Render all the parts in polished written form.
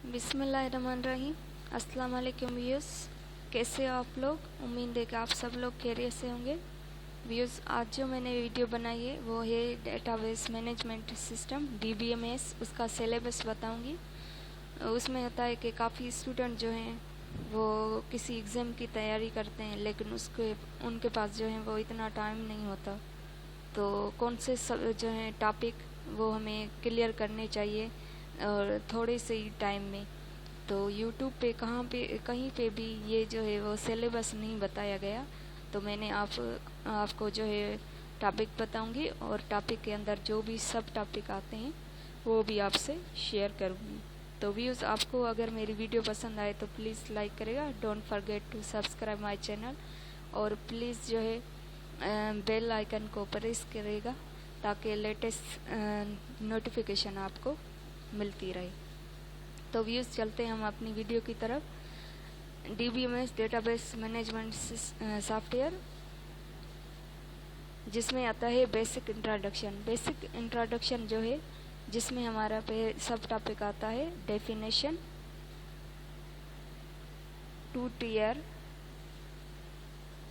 बिस्मिल्लाहिर्रहमानिर्रहीम। अस्सलाम वालेकुम व्यूअर्स, कैसे हो आप लोग? उम्मीद है कि आप सब लोग खैरियत से होंगे। व्यूअर्स, आज जो मैंने वीडियो बनाई है वो है डेटाबेस मैनेजमेंट सिस्टम DBMS, उसका सिलेबस बताऊंगी। उसमें होता है कि काफ़ी स्टूडेंट जो हैं वो किसी एग्ज़ाम की तैयारी करते हैं, लेकिन उनके पास जो है वो इतना टाइम नहीं होता। तो कौन से सब जो हैं टॉपिक वो हमें क्लियर करने चाहिए और थोड़े से ही टाइम में। तो यूट्यूब पे कहीं पे भी ये जो है वो सिलेबस नहीं बताया गया, तो मैंने आपको जो है टॉपिक बताऊंगी और टॉपिक के अंदर जो भी सब टॉपिक आते हैं वो भी आपसे शेयर करूंगी। तो व्यूज़, आपको अगर मेरी वीडियो पसंद आए तो प्लीज़ लाइक करेगा, don't forget to subscribe my channel, और प्लीज़ जो है बेल आइकन को प्रेस करेगा ताकि लेटेस्ट नोटिफिकेशन आपको मिलती रहे। तो व्यूज़, चलते हैं हम अपनी वीडियो की तरफ। DBMS डेटाबेस मैनेजमेंट सॉफ्टवेयर, जिसमें आता है बेसिक इंट्रोडक्शन जो है, जिसमें हमारा सब टॉपिक आता है डेफिनेशन, 2 टियर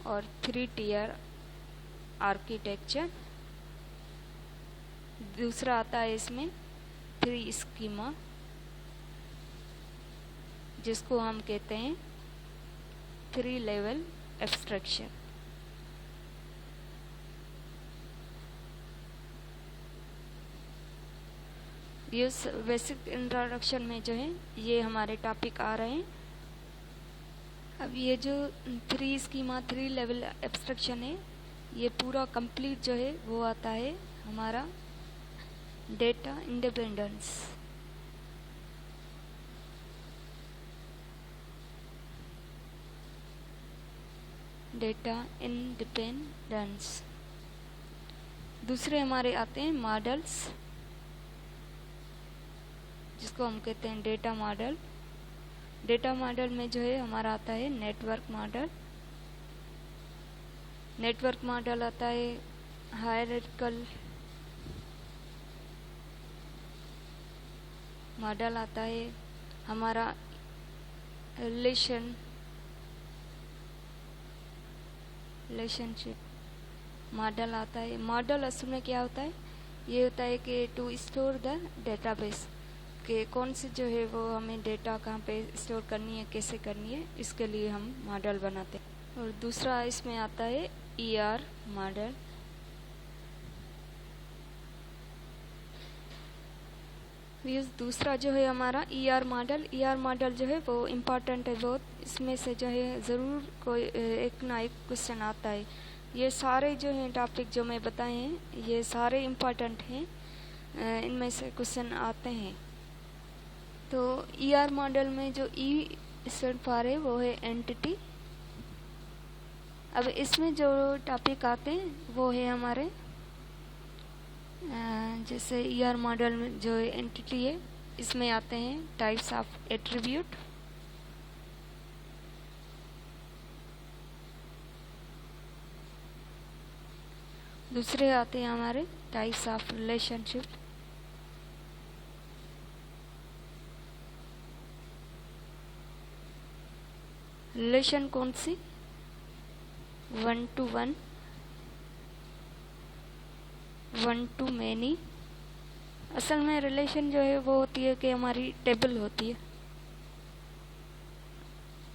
और 3 टियर आर्किटेक्चर। दूसरा आता है इसमें 3 स्कीमा, जिसको हम कहते हैं 3 लेवल एब्स्ट्रैक्शन। इस बेसिक इंट्रोडक्शन में जो है ये हमारे टॉपिक आ रहे हैं। अब ये जो 3 स्कीमा 3 लेवल एब्स्ट्रैक्शन है, ये पूरा कंप्लीट जो है वो आता है हमारा डेटा इंडिपेंडेंस। दूसरे हमारे आते हैं मॉडल्स, जिसको हम कहते हैं डेटा मॉडल। डेटा मॉडल में जो है हमारा आता है नेटवर्क मॉडल आता है हायरार्किकल मॉडल आता है हमारा रिलेशनशिप मॉडल आता है। मॉडल असल में क्या होता है? ये होता है कि टू स्टोर द डेटाबेस, कि कौन सी जो है वो हमें डेटा कहाँ पे स्टोर करनी है, कैसे करनी है, इसके लिए हम मॉडल बनाते हैं। और दूसरा इसमें आता है ER मॉडल। दूसरा जो है हमारा ER मॉडल जो है वो इम्पॉर्टेंट है बहुत। इसमें से जो है ज़रूर कोई एक ना एक क्वेश्चन आता है। ये सारे जो हैं टॉपिक जो मैं बताए हैं ये सारे इम्पॉर्टेंट हैं, इनमें से क्वेश्चन आते हैं। तो ER मॉडल में जो E स्टैंड फॉर है वो है एंटिटी। अब इसमें जो टॉपिक आते हैं वो है हमारे जैसे ER मॉडल में जो एंटिटी है, इसमें आते हैं टाइप्स ऑफ एट्रीब्यूट, दूसरे आते हैं हमारे टाइप्स ऑफ रिलेशनशिप, रिलेशन कौन सी? 1 to 1, 1 to many। असल में रिलेशन जो है वो होती है कि हमारी टेबल होती है।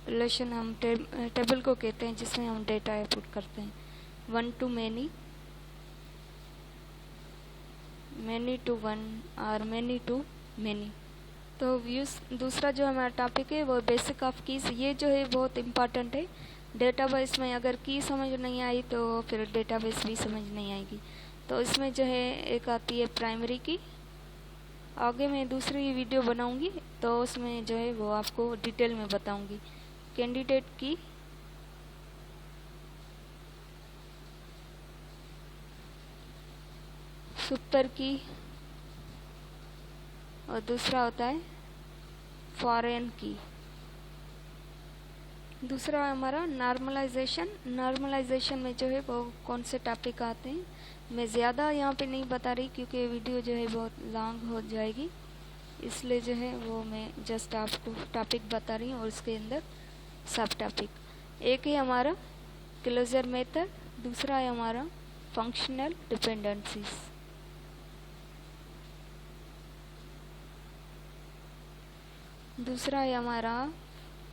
रिलेशन हम टेबल को कहते हैं जिसमें हम डेटा इनपुट करते हैं। 1 to many, many to 1 और many to many। तो व्यूज़, दूसरा जो हमारा टॉपिक है वो बेसिक ऑफ कीज। ये जो है बहुत इम्पॉर्टेंट है। डेटाबेस में अगर की समझ नहीं आई तो फिर डेटाबेस भी समझ नहीं आएगी। तो इसमें जो है एक आती है प्राइमरी की। आगे मैं दूसरी वीडियो बनाऊंगी तो उसमें जो है वो आपको डिटेल में बताऊंगी। कैंडिडेट की, सुपर की, और दूसरा होता है फॉरेन की। दूसरा हमारा नॉर्मलाइजेशन में जो है वो कौन से टॉपिक आते हैं। मैं ज़्यादा यहाँ पे नहीं बता रही क्योंकि वीडियो जो है बहुत लॉन्ग हो जाएगी। इसलिए जो है वो मैं जस्ट आपको टॉपिक बता रही हूँ और उसके अंदर सब टॉपिक। एक है हमारा क्लोजर मेथड, दूसरा है हमारा फंक्शनल डिपेंडेंसीज। दूसरा है हमारा,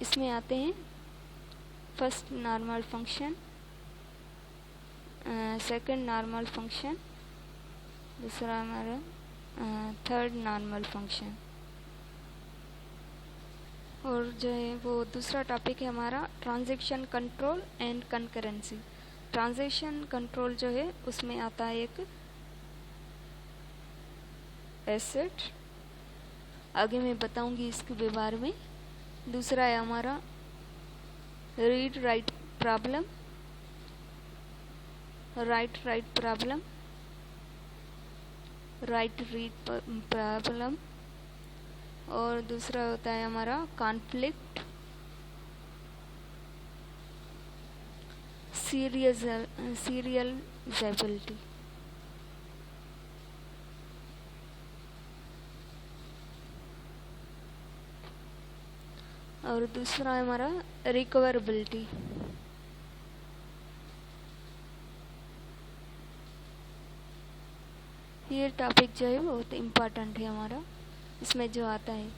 इसमें आते हैं first normal function, second normal function, दूसरा हमारा थर्ड नॉर्मल फंक्शन। और जो है वो दूसरा टॉपिक है हमारा transaction control and concurrency. Transaction control जो है उसमें आता है एक एसेट, आगे मैं बताऊंगी इसके बारे में। दूसरा है हमारा read write problem, right problem, right read problem. और दूसरा होता है हमारा कॉन्फ्लिक्ट, सीरियलाइजेबिलिटी। और दूसरा है हमारा रिकवरेबिलिटी। ये टॉपिक जो है बहुत इम्पोर्टेंट है हमारा, इसमें जो आता है।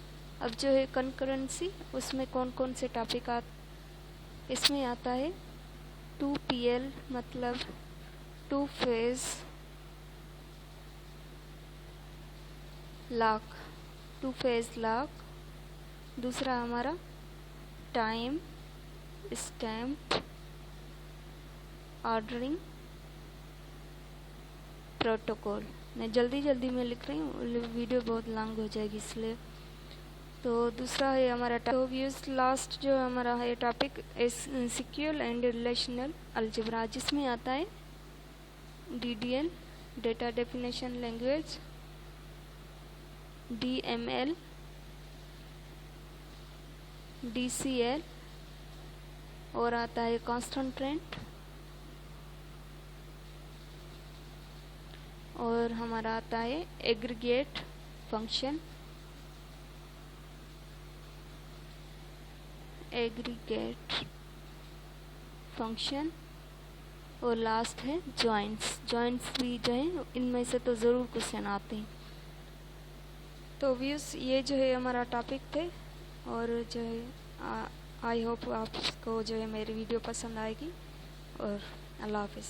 अब जो है कंकरेंसी, उसमें कौन कौन से टॉपिक इसमें आता है 2PL मतलब two phase lock, two phase lock. दूसरा हमारा टाइम स्टैम्प ऑर्डरिंग प्रोटोकॉल। मैं जल्दी में लिख रही हूँ, वीडियो बहुत लॉन्ग हो जाएगी इसलिए। तो दूसरा है हमारा लास्ट जो हमारा है topic SQL and relational algebra, जिसमें आता है DDL data definition language, DML, DCL, और आता है कॉन्स्टेंट, और हमारा आता है एग्रीगेट फंक्शन, और लास्ट है जॉइंट्स भी जो है इनमें से तो ज़रूर क्वेश्चन आते हैं। तो व्यूज़ ये जो है हमारा टॉपिक थे, और जो है आई होप आपको जो है मेरी वीडियो पसंद आएगी। और अल्लाह हाफिज़।